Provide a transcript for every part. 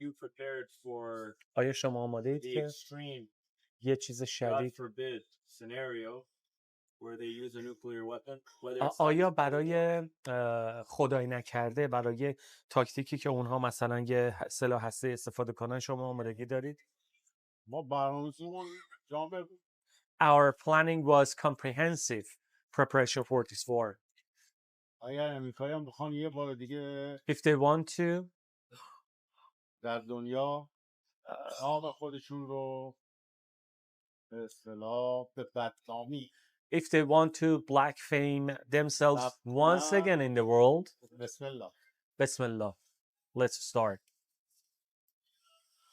you prepared for آیا شما آماده اید the که extreme, یه چیز God شدید forbid, scenario where they use a nuclear weapon? Whether it's آیا like برای خدای نکرده برای تاکتیکی که اونها مثلا یه سلاح هسته استفاده کنن شما آمادگی دارید؟ ما برنامه‌مون جواب Our planning was comprehensive preparation for this war. اگر امریکایی هم بخوان یه بار دیگه If they want to در دنیا نام خودشون رو به اصطلاح به بدنامی if they want to black fame themselves once again in the world, بسم الله Bismillah. Let's start.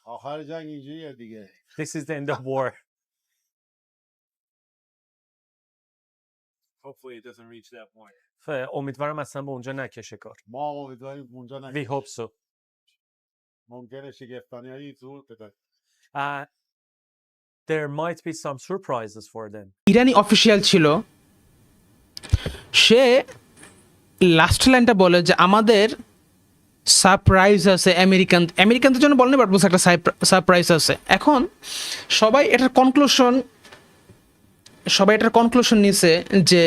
آخر جنگ اینجوریه دیگه This is the end of war. hopefully it doesn't reach that point. امیدوارم اصلا به اونجا نکشه کار. ما هم امیدواریم اونجا We نکنیم hope so. ممکنه شگفتانی‌هایی ظهور بده Uh, there might be some surprises for them. Irani official ছিল, সে last লাইনটা বলে যে আমাদের surprise আছে আমেরিকানদের জন্য বলেনি, but বলছে একটা সারপ্রাইজ আছে। এখন সবাই এটার কনক্লুশন নিছে যে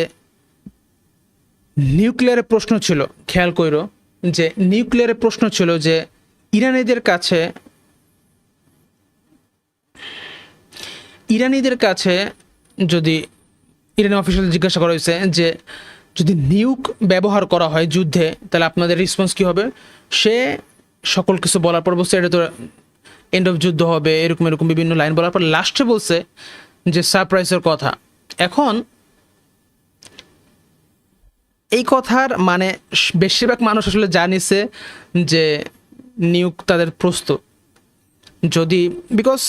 নিউক্লিয়ারের প্রশ্ন ছিল, খেয়াল কইরো যে নিউক্লিয়ারের প্রশ্ন ছিল যে ইরানিদের কাছে যদি ইরানি অফিসিয়াল জিজ্ঞাসা করা হয়েছে যে যদি নিউক ব্যবহার করা হয় যুদ্ধে তাহলে আপনাদের রেসপন্স কী হবে, সে সকল কিছু বলার পর বলছে এটা তো এন্ড অফ যুদ্ধ হবে, এরকম বিভিন্ন লাইন বলার পর লাস্টে বলছে যে সারপ্রাইজের কথা। এখন এই কথার মানে বেশিরভাগ মানুষ আসলে জানিছে যে নিউক তাদের প্রস্তুত, যদি বিকজ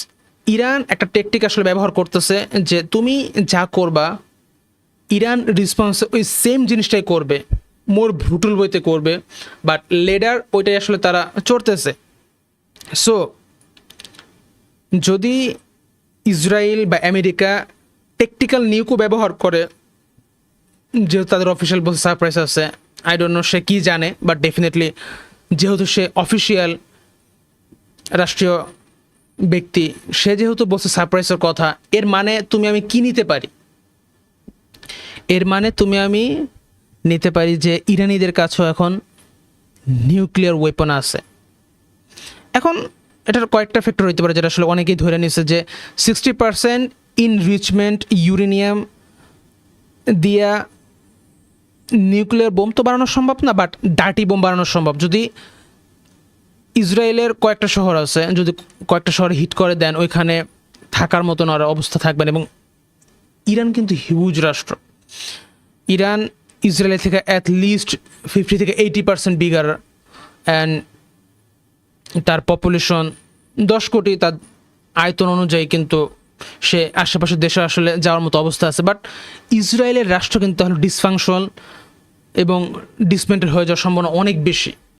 ইরান একটা টেকটিক আসলে ব্যবহার করতেছে যে তুমি যা করবা ইরান রেসপন্স ওই সেম জিনিসটাই করবে, মোর ব্রুটাল বইতে করবে, বাট লেডার ওইটাই আসলে তারা চড়তেছে। সো যদি ইসরায়েল বা আমেরিকা টেকটিক্যাল নিউকও ব্যবহার করে, যেহেতু তাদের অফিসিয়াল বলছে সারপ্রাইজ আছে, আই ডোন্ট নো সে কী জানে, বাট ডেফিনেটলি যেহেতু সে অফিসিয়াল রাষ্ট্রীয় ব্যক্তি, সে যেহেতু বলছে সারপ্রাইজের কথা, এর মানে আমি কি নিতে পারি, এর মানে আমি নিতে পারি যে ইরানিদের কাছেও এখন নিউক্লিয়ার ওয়েপন আছে। এখন এটার কয়েকটা ফ্যাক্টর হইতে পারে যেটা আসলে অনেকেই ধরে নিচ্ছে যে 60% ইনরিচমেন্ট ইউরেনিয়াম দিয়া নিউক্লিয়ার বোম তো বানানো সম্ভব না, বাট ডার্টি বোম বানানো সম্ভব। যদি ইসরায়েলের কয়েকটা শহর আছে, যদি কয়েকটা শহর হিট করে দেন, ওইখানে থাকার মতন আর অবস্থা থাকবেন। এবং ইরান কিন্তু হিউজ রাষ্ট্র, ইরান ইসরায়েলের থেকে অ্যাটলিস্ট 50 থেকে 80% বিগার, অ্যান্ড তার পপুলেশন 10 কোটি, তার আয়তন অনুযায়ী কিন্তু সে আশেপাশের দেশে আসলে যাওয়ার মতো অবস্থা আছে। বাট ইসরায়েলের রাষ্ট্র কিন্তু তাহলে ডিসফাংশন এবং ডিসমেন্টেল হয়ে যাওয়ার সম্ভাবনা অনেক বেশি।